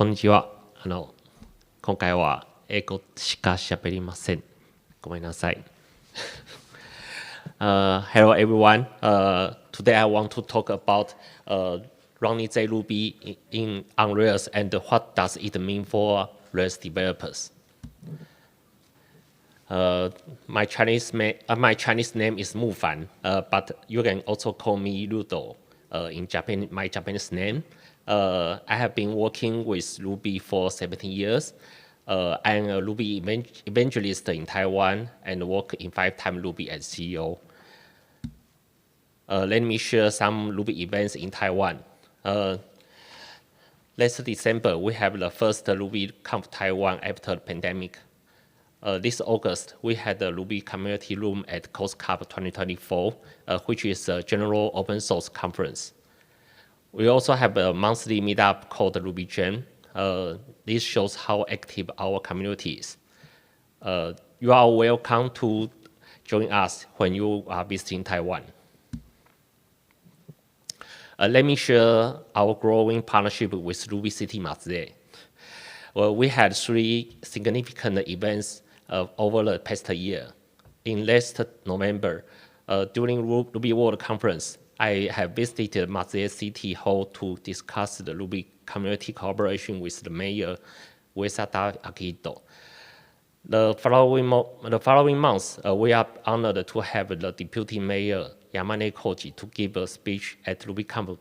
こんにちは。今回は英語しか喋りません。ごめんなさい。Hello everyone. Today I want to talk about running JRuby on Rails and what does it mean for Rails developers. My Chinese name is Mufan, but you can also call me Ryudo in Japan. My Japanese name. I have been working with Ruby for 17 years. I am a Ruby evangelist in Taiwan and work in 5-time Ruby as CEO. Let me share some Ruby events in Taiwan. Last December, we have the first RubyConf Taiwan after the pandemic. This August, we had the Ruby Community Room at COSCUP 2024, which is a general open source conference. We also have a monthly meetup called Ruby Jam. This shows how active our community is. You are welcome to join us when you are visiting Taiwan. Let me share our growing partnership with Ruby City Matsue. Well, we had 3 significant events over the past year. In last November, during Ruby World Conference, I have visited Matsue City Hall to discuss the Ruby community collaboration with the mayor, Uesada Akito. The following month, we are honored to have the deputy mayor, Yamane Koji, to give a speech at RubyConf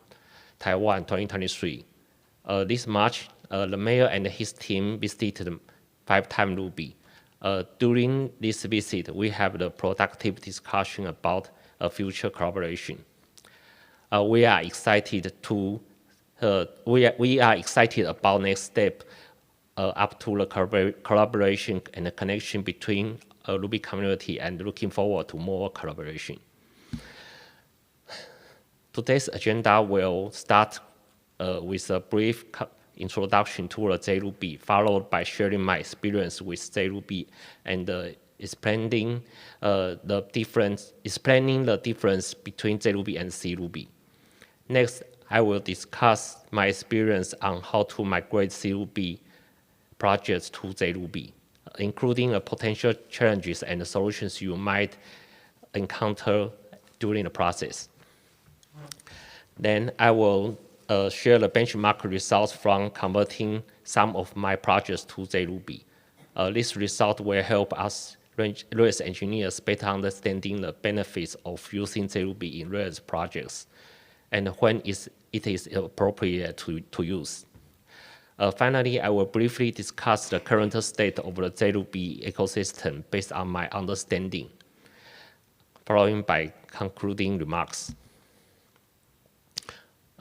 Taiwan 2023. This March, the mayor and his team visited 5-time Ruby. During this visit, we have the productive discussion about a future collaboration. We are excited about next step up to the collaboration and the connection between a Ruby community and looking forward to more collaboration. Today's agenda will start with a brief introduction to the JRuby, followed by sharing my experience with JRuby and explaining the difference between JRuby and CRuby. Next, I will discuss my experience on how to migrate CRuby projects to JRuby, including potential challenges and solutions you might encounter during the process. Then I will share the benchmark results from converting some of my projects to JRuby. This result will help us Rails engineers better understanding the benefits of using JRuby in Rails projects and when it is appropriate to use. Finally, I will briefly discuss the current state of the JRuby ecosystem based on my understanding, following by concluding remarks.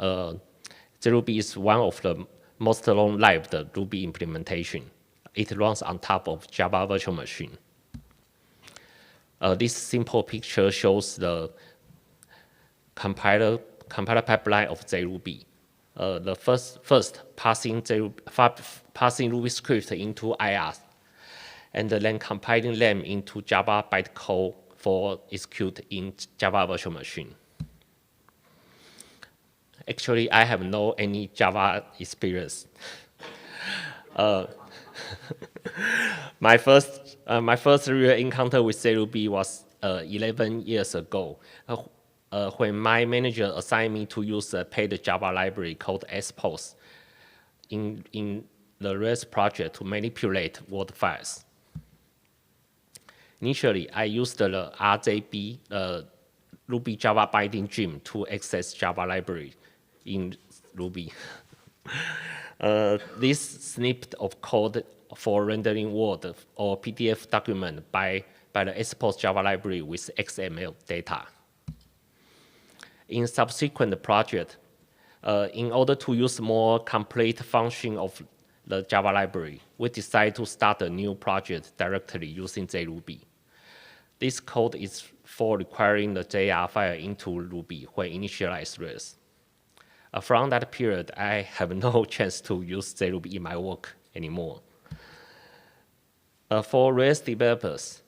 JRuby is one of the most long-lived Ruby implementation. It runs on top of Java virtual machine. This simple picture shows the compiler pipeline of JRuby. The first passing Ruby script into IR, and then compiling them into Java bytecode for execute in Java virtual machine. Actually, I have no any Java experience. My first real encounter with JRuby was 11 years ago. When my manager assigned me to use a paid Java library called SPOS in the Rails project to manipulate Word files. Initially, I used the RJB, Ruby Java binding gem, to access Java library in Ruby. This snippet of code for rendering Word or PDF document by the SPOS Java library with XML data. In subsequent project, in order to use more complete function of the Java library, we decided to start a new project directly using JRuby. This code is for requiring the JR file into Ruby when initialized Rails. From that period, I have no chance to use JRuby in my work anymore. For Rails developers,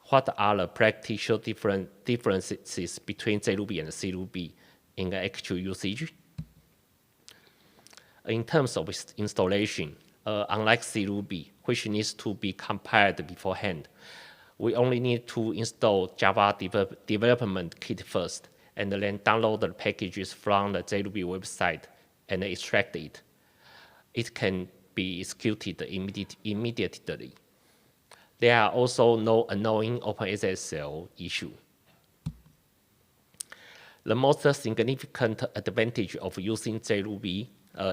what are the practical differences between JRuby and CRuby in the actual usage? In terms of installation, unlike CRuby, which needs to be compiled beforehand, we only need to install Java development kit first, and then download the packages from the JRuby website and extract it. It can be executed immediately. There are also no annoying OpenSSL issue. The most significant advantage of using JRuby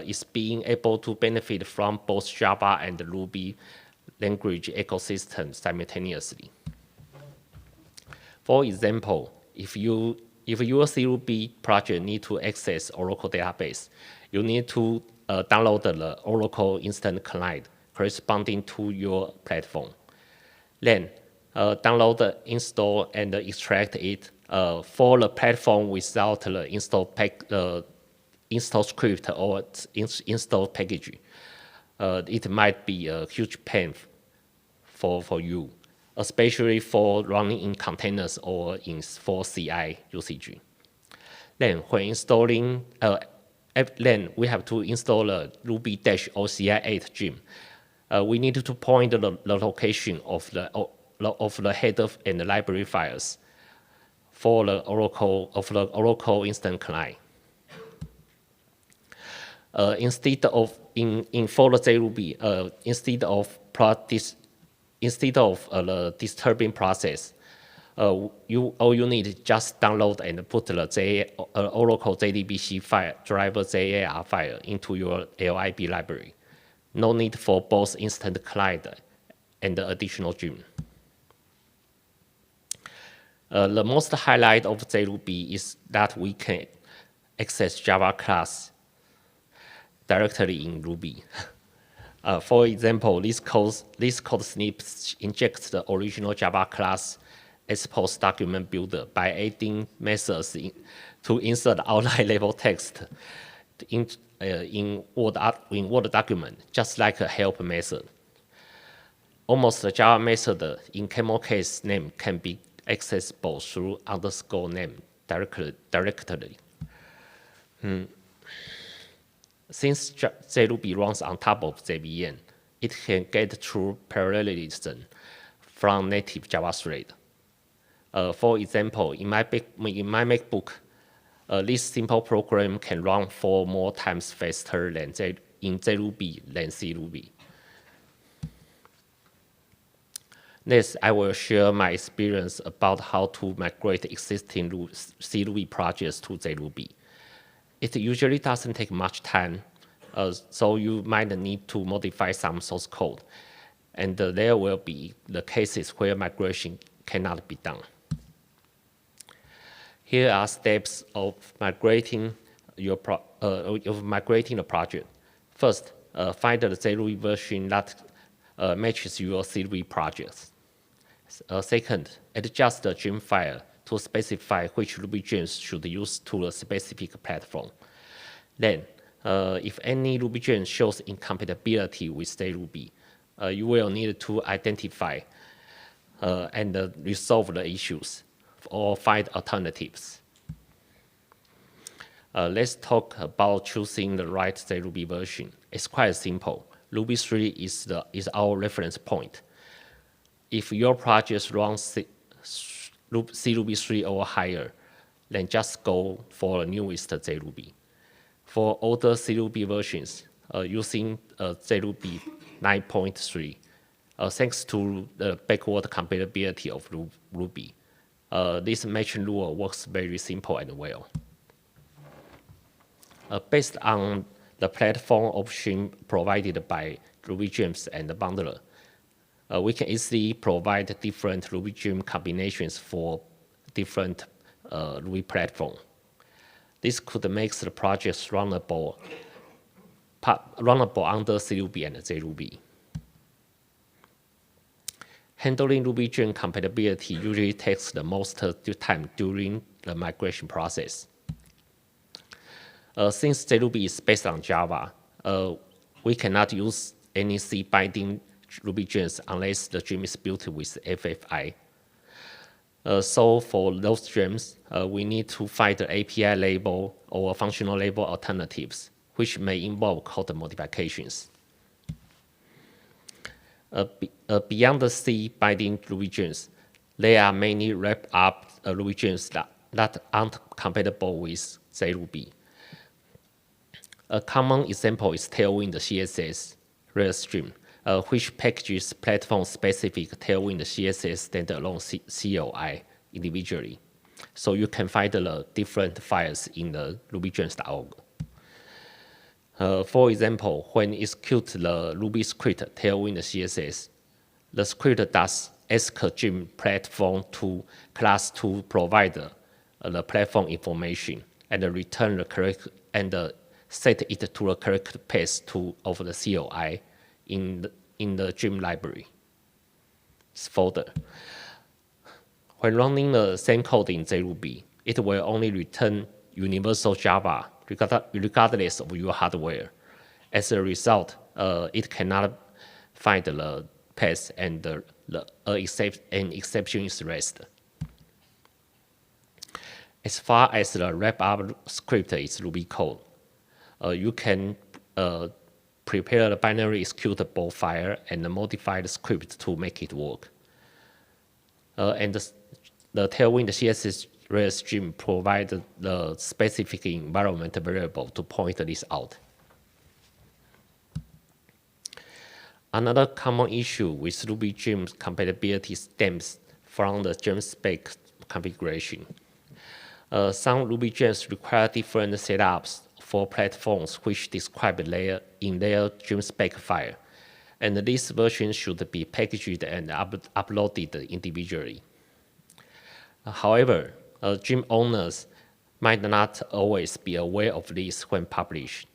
is being able to benefit from both Java and Ruby language ecosystems simultaneously. For example, if your CRuby project needs to access Oracle database, you need to download the Oracle Instant Client corresponding to your platform. Then download, install, and extract it for the platform without the install script or install package. It might be a huge pain for you, especially for running in containers or for CI usage. Then when installing, then we have to install the Ruby-OCI8 gem. We need to point the location of the header and the library files for the Oracle Instant Client. Instead of for the JRuby, instead of the disturbing process, all you need is just download and put the Oracle JDBC file, driver JAR file into your LIB library. No need for both instant client and the additional gem. The most highlight of JRuby is that we can access Java class directly in Ruby. For example, this code snippet injects the original Java class export document builder by adding methods to insert outline level text in Word document, just like a help method. Almost the Java method in camel case name can be accessible through underscore name directly. Since JRuby runs on top of JVM, it can get true parallelism from native Java thread. For example, in my MacBook, this simple program can run 4 more times faster than in JRuby than CRuby. Next, I will share my experience about how to migrate existing CRuby projects to JRuby. It usually doesn't take much time, so you might need to modify some source code, and there will be the cases where migration cannot be done. Here are steps of migrating the project. First, find the JRuby version that matches your CRuby project. Second, adjust the gem file to specify which Ruby gems should use to a specific platform. Then, if any Ruby gem shows incompatibility with JRuby, you will need to identify and resolve the issues or find alternatives. Let's talk about choosing the right JRuby version. It's quite simple. Ruby 3 is our reference point. If your project runs CRuby 3 or higher, then just go for the newest JRuby. For older CRuby versions, using JRuby 9.3, thanks to the backward compatibility of Ruby, this matching rule works very simple and well. Based on the platform option provided by Ruby gems and bundler, we can easily provide different Ruby gem combinations for different Ruby platform. This could make the projects runnable under CRuby and JRuby. Handling Ruby gem compatibility usually takes the most time during the migration process. Since JRuby is based on Java, we cannot use any C-binding Ruby gems unless the gem is built with FFI. So for those gems, we need to find the API label or functional label alternatives, which may involve code modifications. Beyond the C-binding Ruby gems, there are many wrap-up Ruby gems that aren't compatible with JRuby. A common example is Tailwind CSS Rails gem, which packages platform-specific Tailwind CSS standalone CLI individually, so you can find the different files in the rubygems.org. For example, when you execute the Ruby script Tailwind CSS, the script does ask a gem platform to class to provide the platform information and return the correct and set it to the correct path of the CLI in the gem library folder. When running the same code in JRuby, it will only return universal Java regardless of your hardware. As a result, it cannot find the path and an exception is raised. As far as the wrap-up script is Ruby code, you can prepare the binary executable file and modify the script to make it work. And the Tailwind CSS Rails gem provides the specific environment variable to point this out. Another common issue with Ruby gem compatibility stems from the gem spec configuration. Some Ruby gems require different setups for platforms which describe in their gem spec file, and this version should be packaged and uploaded individually. However, gem owners might not always be aware of this when published.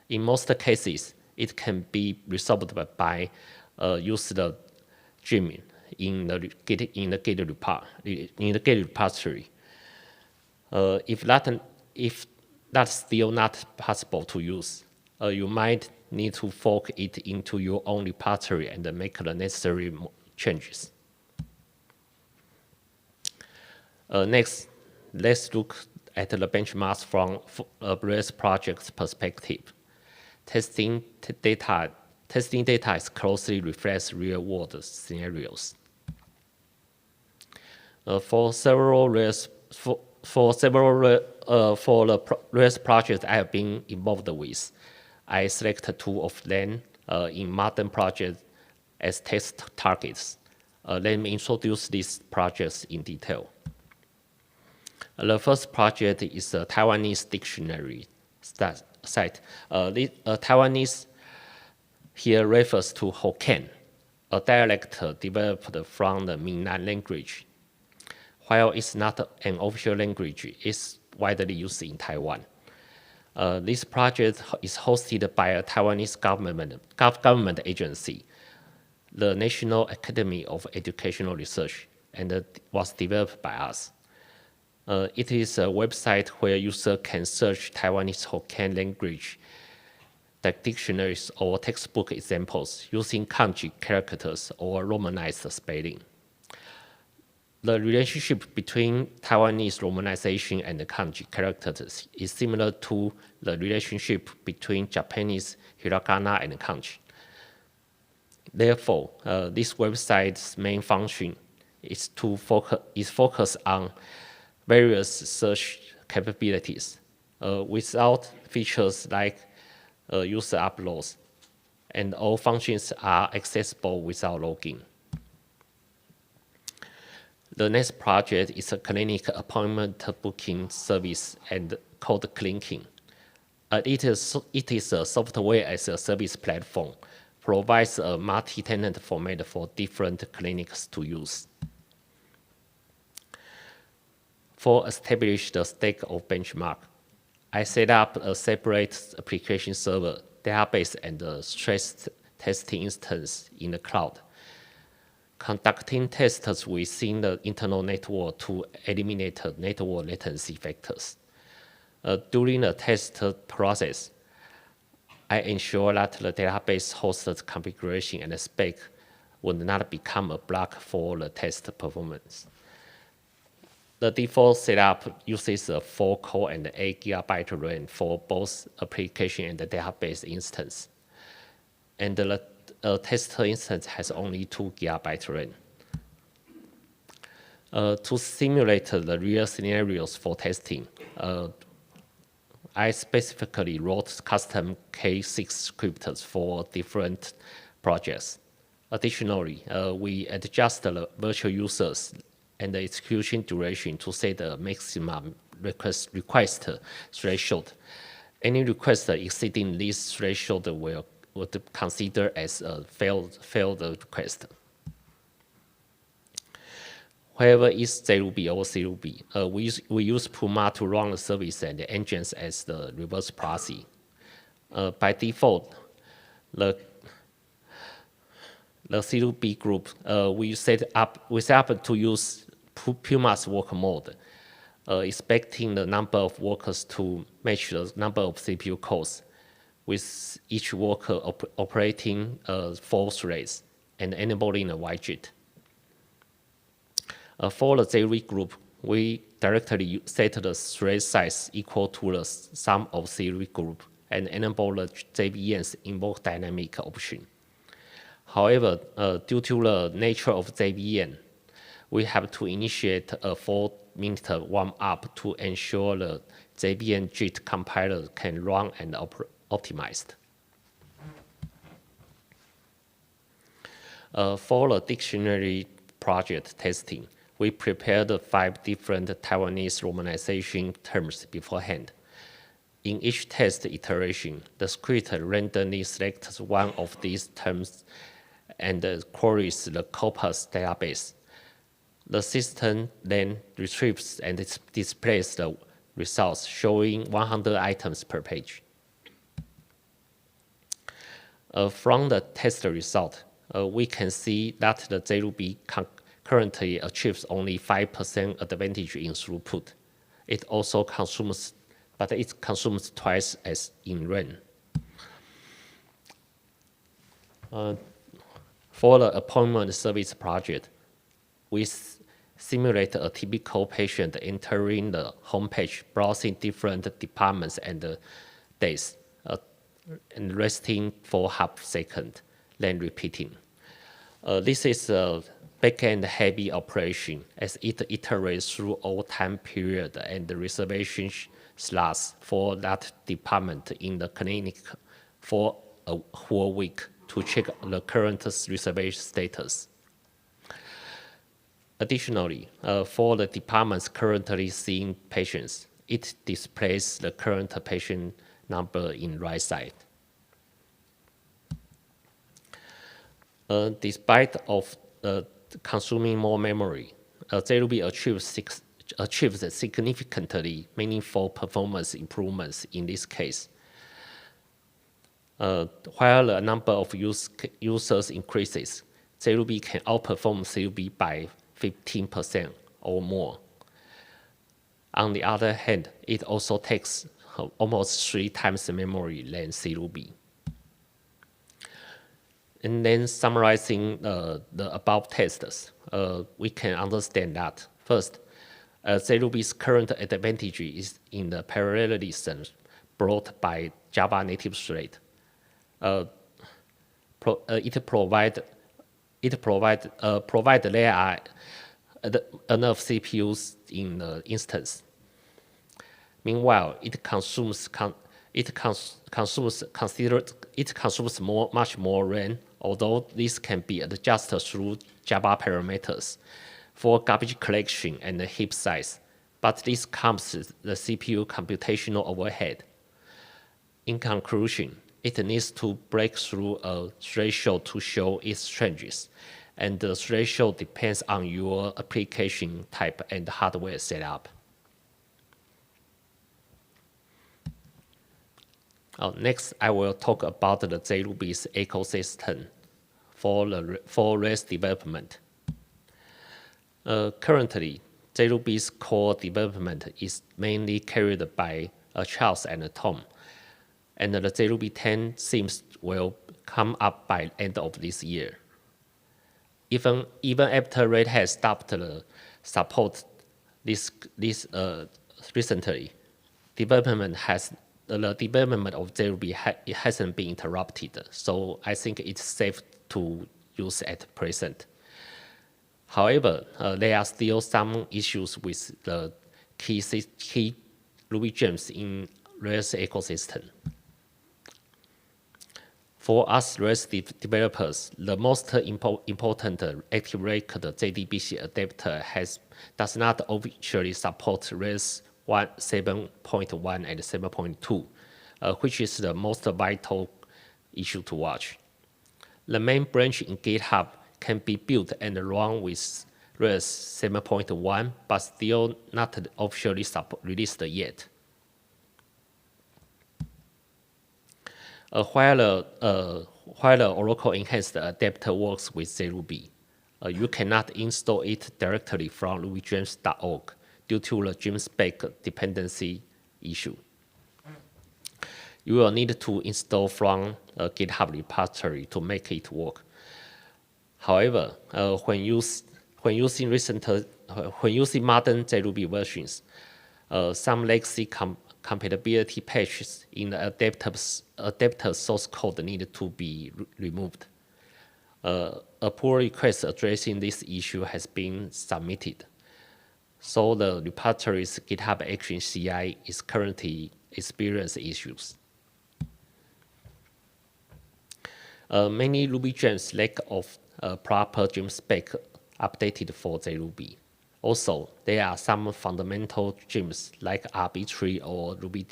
In most cases, it can be resolved by using the gem in the Git repository. If that's still not possible to use, you might need to fork it into your own repository and make the necessary changes. Next, let's look at the benchmarks from a Rails project's perspective. Testing data is closely reflects real-world scenarios. For the Rails projects I have been involved with, I selected 2 of them in modern projects as test targets. Let me introduce these projects in detail. The first project is a Taiwanese dictionary site. Taiwanese here refers to Hokkien, a dialect developed from the Minnan language. While it's not an official language, it's widely used in Taiwan. This project is hosted by a Taiwanese government agency, the National Academy of Educational Research, and was developed by us. It is a website where users can search Taiwanese Hokkien language dictionaries or textbook examples using kanji characters or romanized spelling. The relationship between Taiwanese romanization and the kanji characters is similar to the relationship between Japanese hiragana and kanji. Therefore, this website's main function is to focus on various search capabilities without features like user uploads, and all functions are accessible without login. The next project is a clinic appointment booking service and code clinking. It is a software as a service platform, provides a multi-tenant format for different clinics to use. For establish the stack of benchmark, I set up a separate application server, database, and a stress testing instance in the cloud, conducting tests within the internal network to eliminate network latency factors. During the test process, I ensure that the database hosted configuration and spec would not become a block for the test performance. The default setup uses a 4-core and 8 GB RAM for both application and database instance. And the a test instance has only 2 GB RAM. To simulate the real scenarios for testing, I specifically wrote custom K6 scripts for different projects. Additionally, we adjust the virtual users and the execution duration to set the maximum request threshold. Any request exceeding this threshold would consider as a failed request. Whether it's JRuby or CRuby, we use Puma to run the service and the engines as the reverse proxy. By default, the CRuby group we set up to use Puma's work mode, expecting the number of workers to match the number of CPU cores, with each worker operating 4 threads and enabling a widget. For the JRuby group, we directly set the thread size equal to the sum of CRuby group and enable the JVM's invoke dynamic option. However, due to the nature of JVM, we have to initiate a 4-minute warm-up to ensure the JVM JIT compiler can run and optimized. For the dictionary project testing, we prepared 5 different Taiwanese romanization terms beforehand. In each test iteration, the script randomly selects one of these terms and queries the corpus database. The system then retrieves and displays the results, showing 100 items per page. From the test result, we can see that the JRuby currently achieves only 5% advantage in throughput. It consumes twice as in RAM. For the appointment service project, we simulate a typical patient entering the homepage, browsing different departments and days, and resting for half a second, then repeating. This is a backend heavy operation as it iterates through all time period and the reservation slots for that department in the clinic for a whole week to check the current reservation status. Additionally, for the departments currently seeing patients, it displays the current patient number in right side. Despite of consuming more memory, JRuby achieves significantly meaningful performance improvements in this case. While the number of users increases, JRuby can outperform CRuby by 15% or more. On the other hand, it also takes almost 3 times the memory than CRuby. And then summarizing the above tests, we can understand that first, JRuby's current advantage is in the parallelism brought by Java native thread. It provide there are enough CPUs in the instance. Meanwhile, it consumes much more RAM, although this can be adjusted through Java parameters for garbage collection and the heap size, but this comes with the CPU computational overhead. In conclusion, it needs to break through a threshold to show its changes, and the threshold depends on your application type and hardware setup. Next, I will talk about the JRuby's ecosystem for Rails development. Currently, JRuby's core development is mainly carried by Charles and Tom, and the JRuby 10 themes will come up by the end of this year. Even after Red Hat stopped the support this recently, development has the development of JRuby it hasn't been interrupted, so I think it's safe to use at present. However, there are still some issues with the key Ruby gems in Rails ecosystem. For us Rails developers, the most important active record JDBC adapter does not officially support Rails 7.1 and 7.2, which is the most vital issue to watch. The main branch in GitHub can be built and run with Rails 7.1, but still not officially released yet. While the Oracle Enhanced adapter works with JRuby, you cannot install it directly from rubygems.org due to the gemspec dependency issue. You will need to install from a GitHub repository to make it work. However, when using modern JRuby versions, some legacy compatibility patches in the adapter source code need to be removed. A pull request addressing this issue has been submitted, so the repository's GitHub Action CI is currently experiencing issues. Many Ruby gems lack of proper gem spec updated for JRuby. Also, there are some fundamental gems like RB3 or Ruby,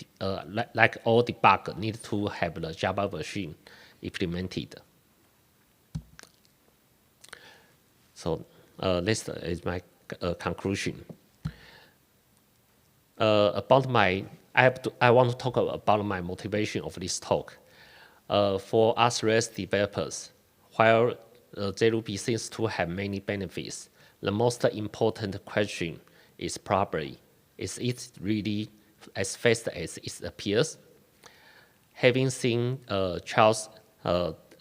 like all debug need to have the Java version implemented. So this is my conclusion. I want to talk about my motivation of this talk. For us Rails developers, while JRuby seems to have many benefits, the most important question is probably, is it really as fast as it appears? Having seen Charles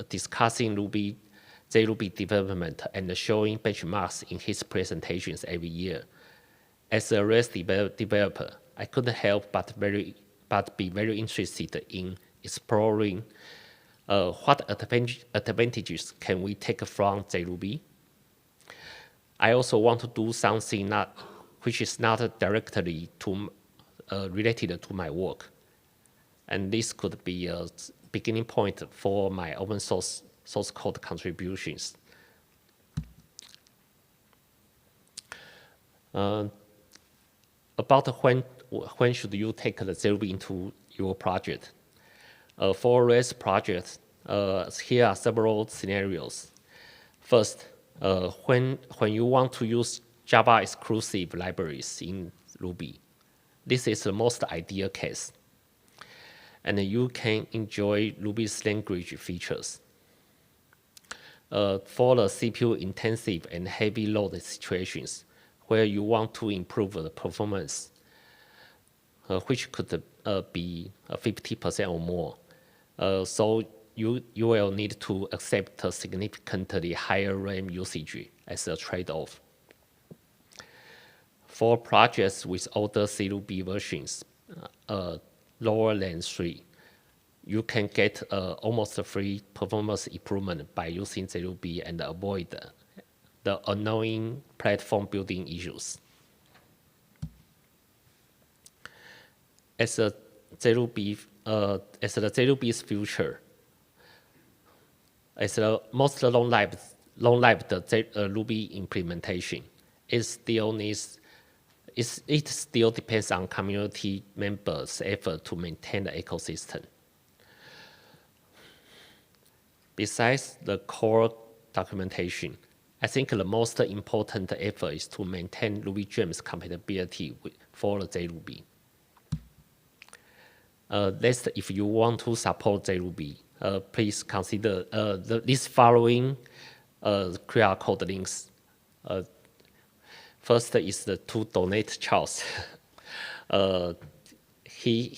discussing JRuby development and showing benchmarks in his presentations every year, as a Rails developer, I couldn't help but be very interested in exploring what advantages can we take from JRuby. I also want to do something which is not directly related to my work, and this could be a beginning point for my open source code contributions. About when should you take the JRuby into your project? For Rails projects, here are several scenarios. First, when you want to use Java exclusive libraries in Ruby, this is the most ideal case, and you can enjoy Ruby's language features. For the CPU intensive and heavy load situations where you want to improve the performance, which could be 50% or more, so you will need to accept a significantly higher RAM usage as a trade-off. For projects with older CRuby versions, lower than 3, you can get almost a free performance improvement by using JRuby and avoid the annoying platform building issues. As the JRuby's future, as the most long-lived Ruby implementation, it still depends on community members' effort to maintain the ecosystem. Besides the core documentation, I think the most important effort is to maintain Ruby gems compatibility for the JRuby. Next, if you want to support JRuby, please consider these following QR code links. First is to donate Charles. He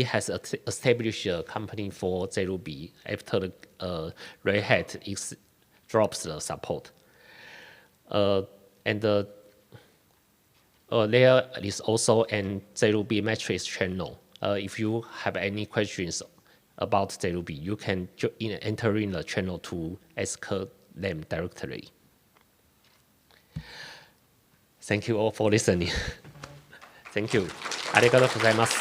has established a company for JRuby after Red Hat drops the support. There is also an JRuby Matrix channel if you have any questions about JRuby, you can enter in the channel to ask them directly. Thank you all for listening. Thank you. ありがとうございます。